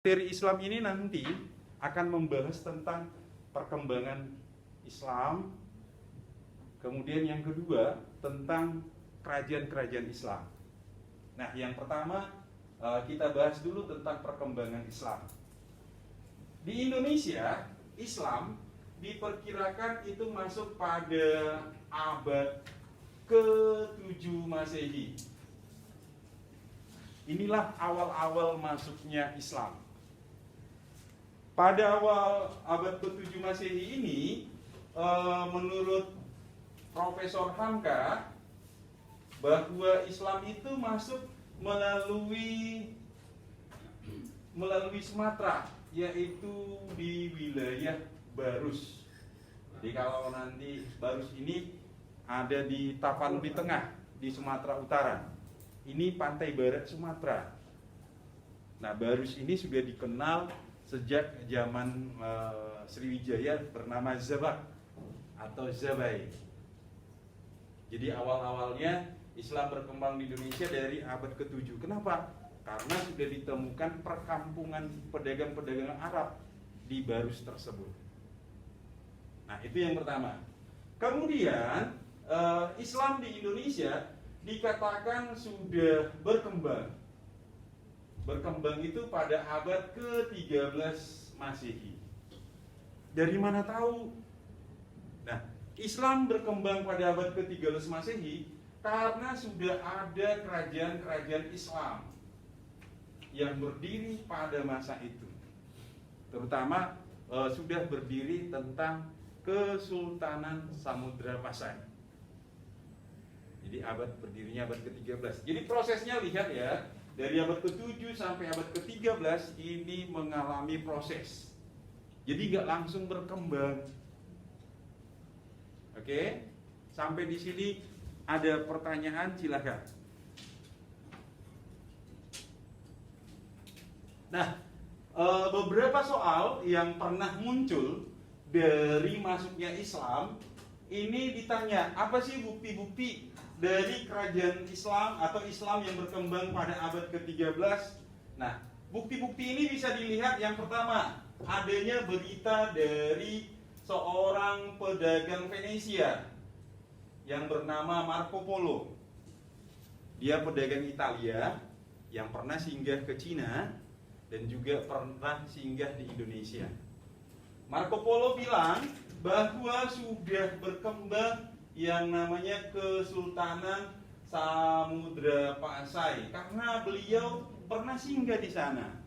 Materi Islam ini nanti akan membahas tentang perkembangan Islam. Kemudian yang kedua tentang kerajaan-kerajaan Islam. Nah, yang pertama kita bahas dulu tentang perkembangan Islam. Di Indonesia, Islam diperkirakan itu masuk pada abad ke-7 Masehi. Inilah awal-awal masuknya Islam. Pada awal abad ke-7 Masehi ini, menurut Profesor Hamka, bahwa Islam itu masuk melalui Sumatera, yaitu di wilayah Barus. Jadi kalau nanti Barus ini ada di Tapanuli Tengah, di Sumatera Utara. Ini pantai barat Sumatera. Nah, Barus ini sudah dikenal sejak zaman Sriwijaya bernama Zabak atau Zabai. Jadi awal-awalnya Islam berkembang di Indonesia dari abad ke-7. Kenapa? Karena sudah ditemukan perkampungan pedagang-pedagang Arab di Barus tersebut. Nah, itu yang pertama. Kemudian Islam di Indonesia dikatakan sudah berkembang. Berkembang itu pada abad ke-13 Masehi. Dari mana tahu? Nah, Islam berkembang pada abad ke-13 Masehi karena sudah ada kerajaan-kerajaan Islam yang berdiri pada masa itu. Terutama sudah berdiri tentang Kesultanan Samudra Pasai. Jadi berdirinya abad ke-13. Jadi prosesnya lihat ya, dari abad ke-7 sampai abad ke-13 ini mengalami proses. Jadi nggak langsung berkembang. Oke, sampai di sini ada pertanyaan, silakan. Nah, beberapa soal yang pernah muncul dari masuknya Islam ini ditanya, apa sih bukti-bukti dari kerajaan Islam atau Islam yang berkembang pada abad ke-13? Nah, bukti-bukti ini bisa dilihat. Yang pertama, adanya berita dari seorang pedagang Venesia yang bernama Marco Polo. Dia pedagang Italia yang pernah singgah ke Cina dan juga pernah singgah di Indonesia. Marco Polo bilang bahwa sudah berkembang yang namanya Kesultanan Samudra Pasai karena beliau pernah singgah di sana.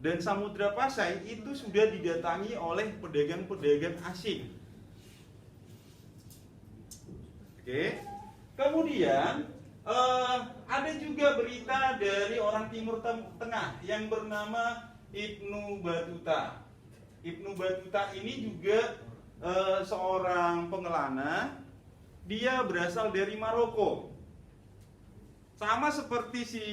Dan Samudra Pasai itu sudah didatangi oleh pedagang-pedagang asing. Oke. Kemudian ada juga berita dari orang Timur Tengah yang bernama Ibnu Battuta. Ibnu Battuta ini juga seorang pengelana. Dia berasal dari Maroko. Sama seperti si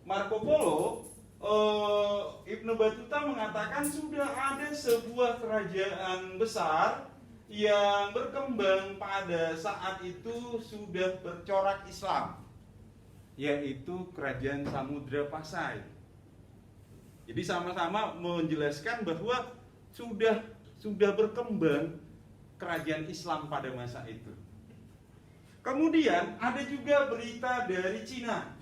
Marco Polo, Ibnu Battuta mengatakan sudah ada sebuah kerajaan besar yang berkembang pada saat itu sudah bercorak Islam, yaitu kerajaan Samudra Pasai. Jadi sama-sama menjelaskan bahwa sudah berkembang kerajaan Islam pada masa itu. Kemudian ada juga berita dari Cina.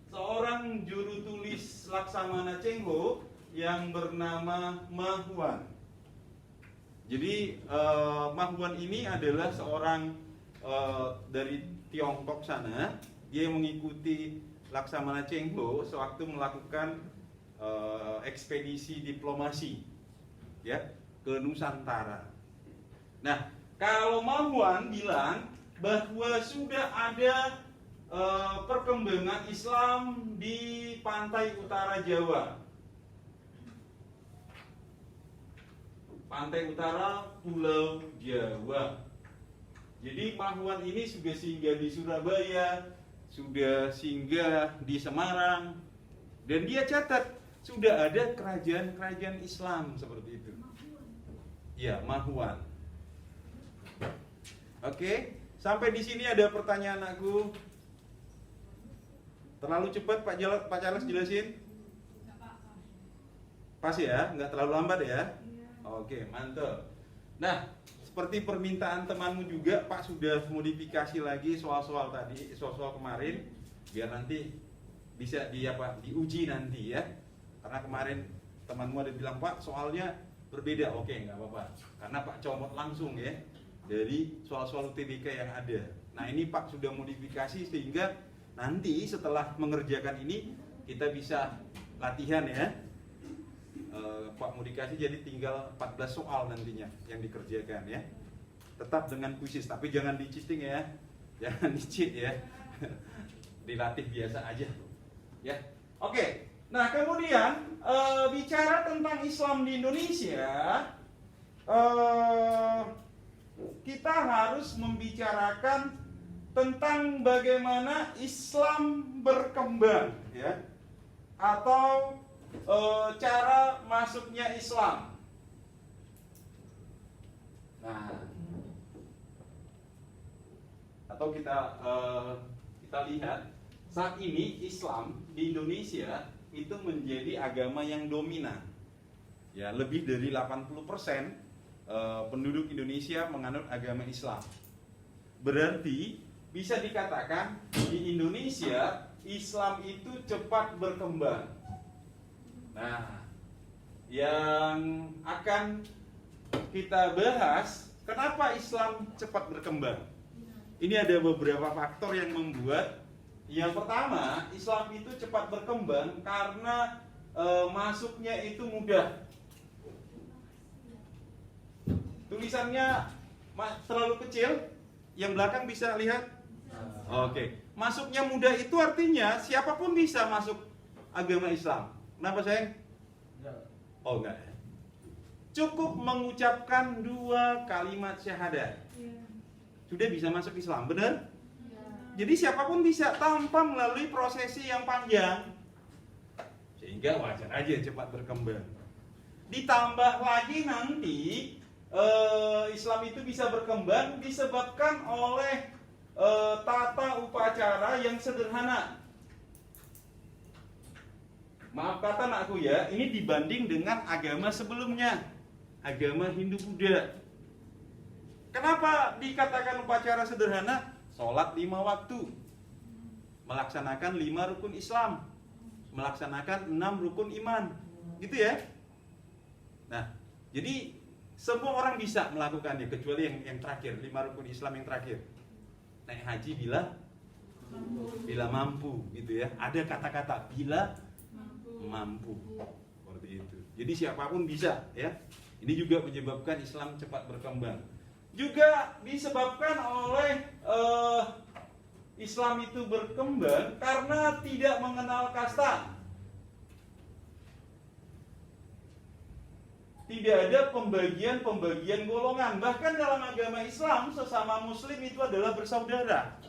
Seorang juru tulis Laksamana Cheng-ho yang bernama Ma Huan. Jadi Ma Huan ini adalah seorang dari Tiongkok sana. Dia mengikuti Laksamana Cheng-ho sewaktu melakukan ekspedisi diplomasi, ya, ke Nusantara. Nah, kalau Ma Huan bilang bahwa sudah ada perkembangan Islam di pantai utara Jawa, pantai utara Pulau Jawa. Jadi Ma Huan ini sudah singgah di Surabaya, sudah singgah di Semarang, dan dia catat sudah ada kerajaan-kerajaan Islam seperti itu. Ya, Ma Huan. Oke, sampai di sini ada pertanyaan aku. Terlalu cepat Pak Charles jelasin? Pas ya, nggak terlalu lambat ya? Oke, mantap. Nah, seperti permintaan temanmu juga, Pak sudah modifikasi lagi soal-soal tadi, soal-soal kemarin, biar nanti bisa diuji nanti ya. Karena kemarin temanmu ada bilang, Pak soalnya berbeda. Oke, nggak apa-apa. Karena Pak comot langsung ya dari soal-soal UTBK yang ada. Nah, ini Pak sudah modifikasi sehingga nanti setelah mengerjakan ini kita bisa latihan ya. Pak modifikasi jadi tinggal 14 soal nantinya yang dikerjakan ya. Tetap dengan kuisis, tapi jangan di cheating ya. Jangan di cheat ya. Dilatih biasa aja. Ya. Oke. Nah, kemudian bicara tentang Islam di Indonesia, kita harus membicarakan tentang bagaimana Islam berkembang ya. Atau cara masuknya Islam. Nah, atau kita lihat saat ini Islam di Indonesia itu menjadi agama yang dominan. Ya, lebih dari 80% penduduk Indonesia menganut agama Islam. Berarti bisa dikatakan di Indonesia Islam itu cepat berkembang. Nah, yang akan kita bahas, kenapa Islam cepat berkembang? Ini ada beberapa faktor yang membuat. Yang pertama, Islam itu cepat berkembang karena masuknya itu mudah. Tulisannya terlalu kecil, yang belakang bisa lihat? Oke. Masuknya mudah itu artinya siapapun bisa masuk agama Islam. Kenapa sayang? Oh enggak. Cukup mengucapkan 2 kalimat syahadat, sudah bisa masuk Islam, benar? Jadi siapapun bisa tanpa melalui prosesi yang panjang. Sehingga wajar aja cepat berkembang. Ditambah lagi nanti Islam itu bisa berkembang disebabkan oleh tata upacara yang sederhana. Maaf kata anakku ya, ini dibanding dengan agama sebelumnya, agama Hindu-Buddha. Kenapa dikatakan upacara sederhana? Sholat 5 waktu, melaksanakan 5 rukun Islam, melaksanakan 6 rukun iman, gitu ya. Nah, jadi semua orang bisa melakukannya kecuali yang terakhir, 5 rukun Islam yang terakhir. Naik haji bila mampu, gitu ya. Ada kata-kata bila mampu, seperti itu. Jadi siapapun bisa ya. Ini juga menyebabkan Islam cepat berkembang. Juga disebabkan oleh Islam itu berkembang karena tidak mengenal kasta. Tidak ada pembagian golongan. Bahkan dalam agama Islam sesama muslim itu adalah bersaudara.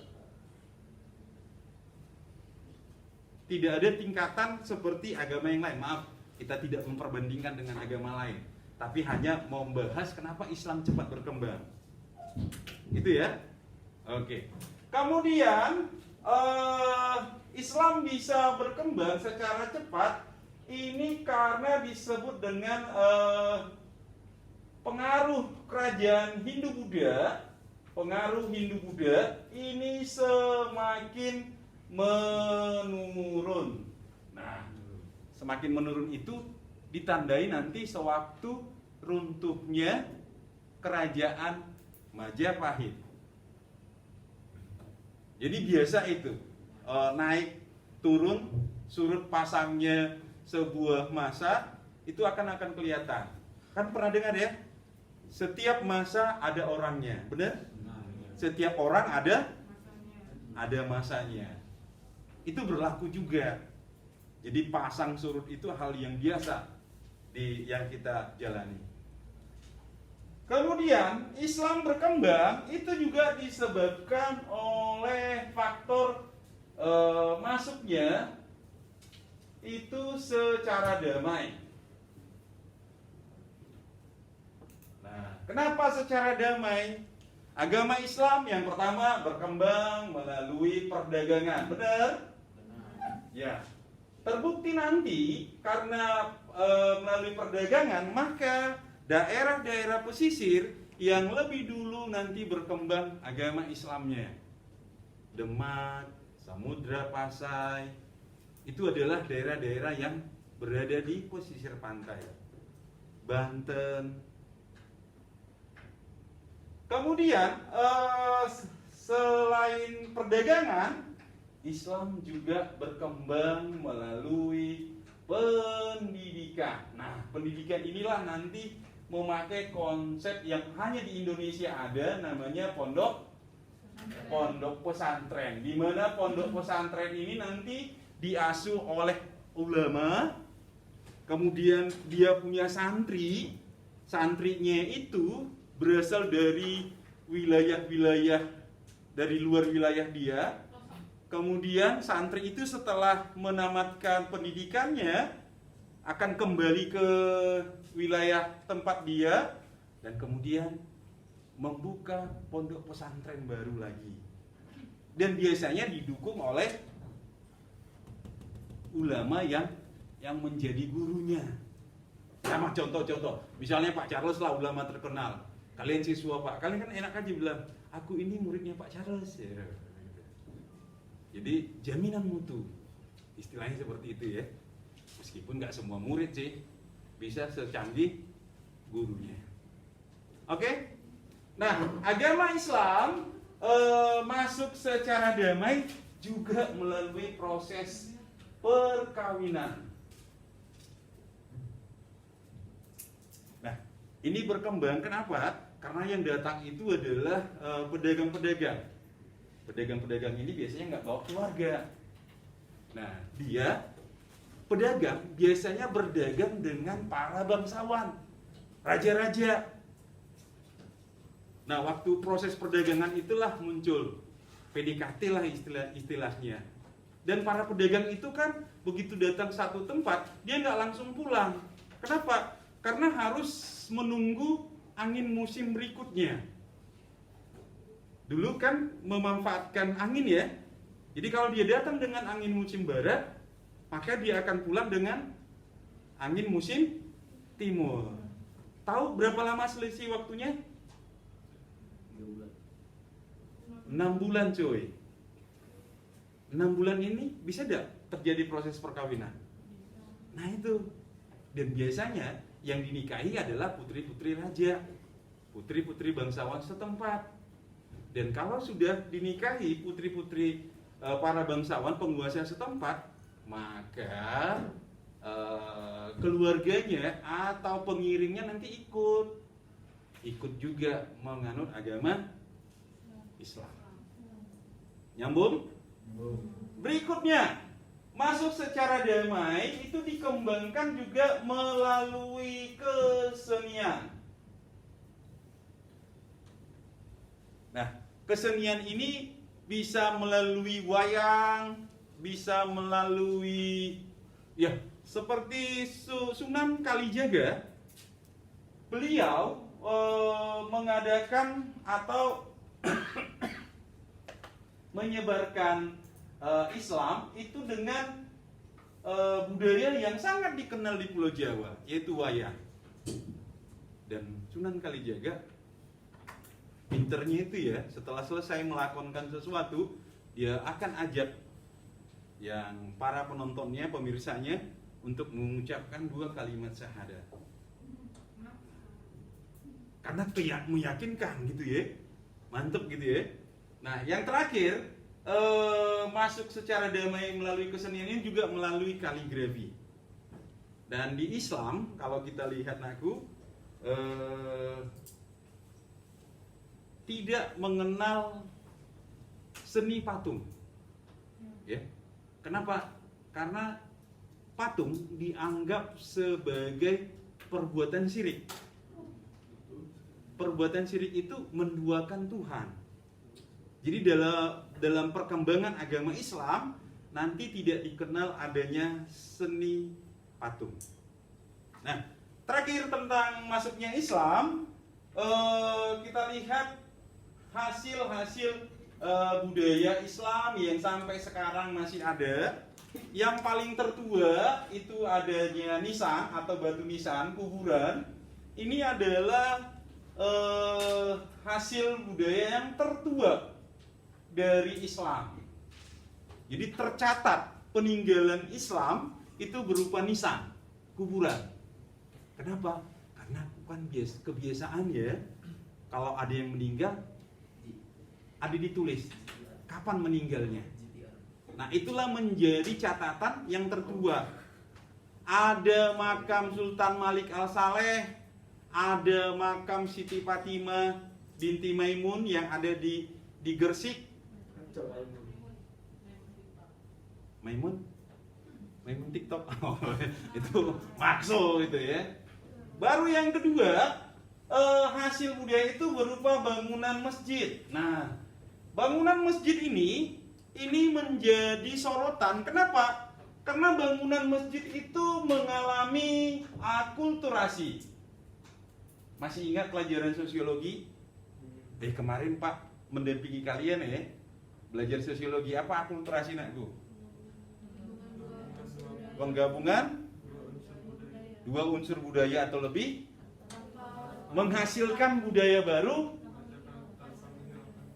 Tidak ada tingkatan seperti agama yang lain. Maaf, kita tidak memperbandingkan dengan agama lain, tapi hanya membahas kenapa Islam cepat berkembang. Gitu ya. Oke. Kemudian Islam bisa berkembang secara cepat ini karena disebut dengan pengaruh kerajaan Hindu-Buddha. Pengaruh Hindu-Buddha ini semakin menurun. Nah, semakin menurun itu ditandai nanti sewaktu runtuhnya kerajaan Majapahit. Jadi biasa itu naik turun surut pasangnya sebuah masa itu akan kelihatan. Kan pernah dengar ya? Setiap masa ada orangnya, benar? Setiap orang ada masanya. Itu berlaku juga. Jadi pasang surut itu hal yang biasa yang kita jalani. Kemudian Islam berkembang itu juga disebabkan oleh faktor masuknya itu secara damai. Nah, kenapa secara damai? Agama Islam yang pertama berkembang melalui perdagangan, benar? Ya. Terbukti nanti karena melalui perdagangan, maka daerah-daerah pesisir yang lebih dulu nanti berkembang agama Islamnya, Demak, Samudra Pasai, itu adalah daerah-daerah yang berada di pesisir pantai. Banten. Kemudian selain perdagangan, Islam juga berkembang melalui pendidikan. Nah, pendidikan inilah nanti memakai konsep yang hanya di Indonesia ada, namanya pondok pesantren. Di mana pondok pesantren ini nanti diasuh oleh ulama, kemudian dia punya santri, santrinya itu berasal dari wilayah-wilayah dari luar wilayah dia. Kemudian santri itu setelah menamatkan pendidikannya akan kembali ke wilayah tempat dia dan kemudian membuka pondok pesantren baru lagi. Dan biasanya didukung oleh ulama yang menjadi gurunya. Sama contoh-contoh, misalnya Pak Charles lah ulama terkenal. Kalian siswa Pak, kalian kan enak aja bilang, aku ini muridnya Pak Charles. Ya. Jadi jaminan mutu, istilahnya seperti itu ya. Meskipun nggak semua murid sih bisa secanggih gurunya. Oke? Nah, agama Islam masuk secara damai juga melalui proses perkawinan. Nah, ini berkembang kenapa? Karena yang datang itu adalah pedagang-pedagang. Pedagang-pedagang ini biasanya nggak bawa keluarga. Nah, dia pedagang biasanya berdagang dengan para bangsawan, raja-raja. Nah, waktu proses perdagangan itulah muncul PDKT lah istilahnya. Dan para pedagang itu kan begitu datang satu tempat, dia nggak langsung pulang. Kenapa? Karena harus menunggu angin musim berikutnya. Dulu kan memanfaatkan angin ya. Jadi kalau dia datang dengan angin musim barat, maka dia akan pulang dengan angin musim timur. Tahu berapa lama selisih waktunya? 6 bulan coy. 6 bulan ini bisa tidak terjadi proses perkawinan? Nah itu. Dan biasanya yang dinikahi adalah putri-putri raja, putri-putri bangsawan setempat. Dan kalau sudah dinikahi putri-putri para bangsawan penguasa setempat, maka keluarganya atau pengiringnya nanti ikut juga menganut agama Islam. Nyambung? Berikutnya, masuk secara damai itu dikembangkan juga melalui kesenian. Nah, kesenian ini bisa melalui wayang, bisa melalui ya seperti Sunan Kalijaga. Beliau mengadakan atau menyebarkan Islam itu dengan budaya yang sangat dikenal di Pulau Jawa, yaitu wayang. Dan Sunan Kalijaga pinternya itu ya, setelah selesai melakonkan sesuatu, dia akan ajak yang para penontonnya, pemirsanya untuk mengucapkan 2 kalimat syahadat. Karena meyakinkan gitu ya, mantep gitu ya. Nah, yang terakhir masuk secara damai melalui kesenian ini juga melalui kaligrafi. Dan di Islam kalau kita lihat tidak mengenal seni patung. Ya. Kenapa? Karena patung dianggap sebagai perbuatan syirik. Perbuatan syirik itu menduakan Tuhan. Jadi dalam perkembangan agama Islam nanti tidak dikenal adanya seni patung. Nah, terakhir tentang masuknya Islam, kita lihat hasil-hasil budaya Islam yang sampai sekarang masih ada. Yang paling tertua itu adanya nisan atau batu nisan, kuburan. Ini adalah hasil budaya yang tertua dari Islam. Jadi tercatat peninggalan Islam itu berupa nisan, kuburan. Kenapa? Karena bukan kebiasaan ya. Kalau ada yang meninggal, ada ditulis kapan meninggalnya. Nah, itulah menjadi catatan yang tertua. Ada makam Sultan Malik Al-Saleh, ada makam Siti Fatimah binti Maimun yang ada di Gresik. Maimun TikTok. Oh, itu makso itu ya. Baru yang kedua, hasil budaya itu berupa bangunan masjid. Nah, bangunan masjid ini menjadi sorotan. Kenapa? Karena bangunan masjid itu mengalami akulturasi. Masih ingat pelajaran sosiologi? Kemarin Pak mendampingi kalian ya. Belajar sosiologi apa akulturasi nakku? Penggabungan dua unsur budaya atau lebih menghasilkan budaya baru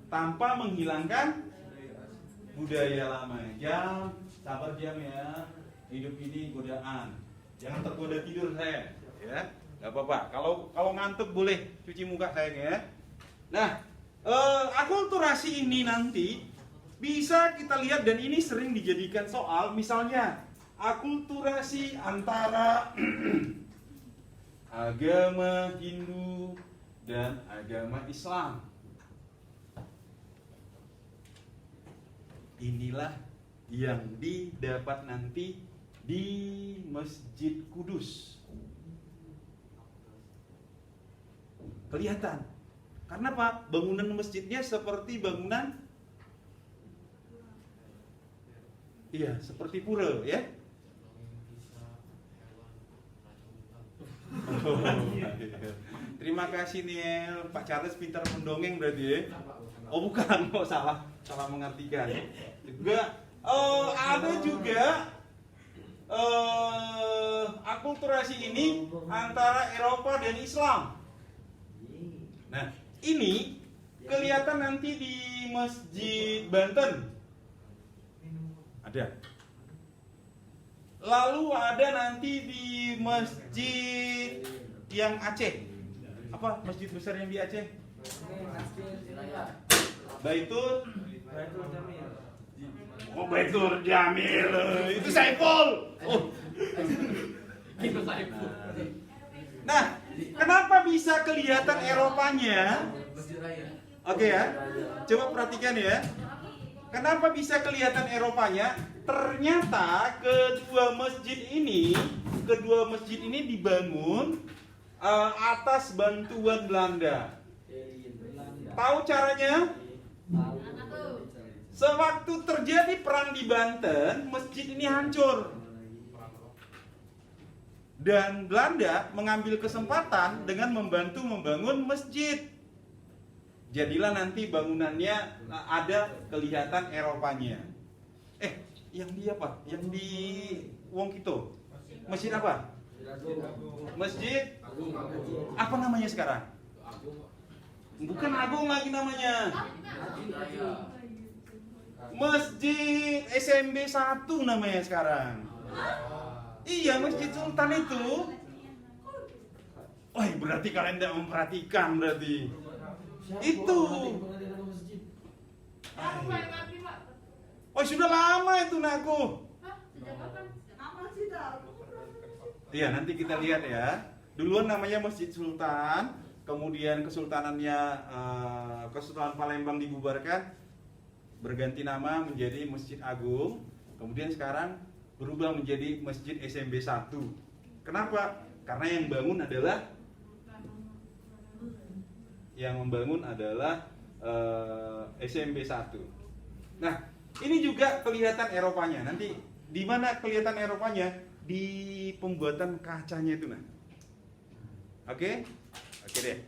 tanpa menghilangkan budaya lama. Sabar jam ya. Hidup ini godaan. Jangan tergoda tidur saya, ya. Gak apa-apa. Kalau ngantuk boleh cuci muka saya ya. Nah, akulturasi ini nanti bisa kita lihat dan ini sering dijadikan soal. Misalnya akulturasi antara agama Hindu dan agama Islam. Inilah yang didapat nanti di Masjid Kudus. Kelihatan. Karena Pak, bangunan masjidnya seperti bangunan seperti pura ya. Terima kasih Niel, Pak Charles pintar mendongeng berarti ya. Oh bukan, salah mengartikan. Juga ada juga akulturasi ini antara Eropa dan Islam. Nah, ini kelihatan nanti di Masjid Banten. Ada. Lalu ada nanti di masjid yang Aceh. Apa masjid besar yang di Aceh? Baitul Jamil. Oh, Baitul Jamil. Itu Saiful. Oh. Itu Saiful. Nah, kenapa bisa kelihatan Eropanya? Oke ya. Coba perhatikan ya. Kenapa bisa kelihatan Eropanya? Ternyata kedua masjid ini dibangun atas bantuan Belanda. Tahu caranya? Sewaktu terjadi perang di Banten, masjid ini hancur. Dan Belanda mengambil kesempatan dengan membantu membangun masjid. Jadilah nanti bangunannya ada kelihatan Eropanya. Yang di apa? Yang di Wongkito. Masjid apa? Masjid apa namanya sekarang? Bukan Agung lagi namanya. Masjid SMB 1 namanya sekarang. Iya, Masjid Sultan itu. Oh, berarti kalian tidak memperhatikan berarti. Itu. Oh, sudah lama itu nakku. Iya, nanti kita lihat ya. Duluan namanya Masjid Sultan, kemudian Kesultanan Palembang dibubarkan, berganti nama menjadi Masjid Agung, kemudian sekarang berubah menjadi Masjid SMB 1. Kenapa? Karena yang membangun adalah SMB 1. Nah, ini juga kelihatan Eropanya. Nanti di mana kelihatan Eropanya? Di pembuatan kacanya itu nah. Oke deh.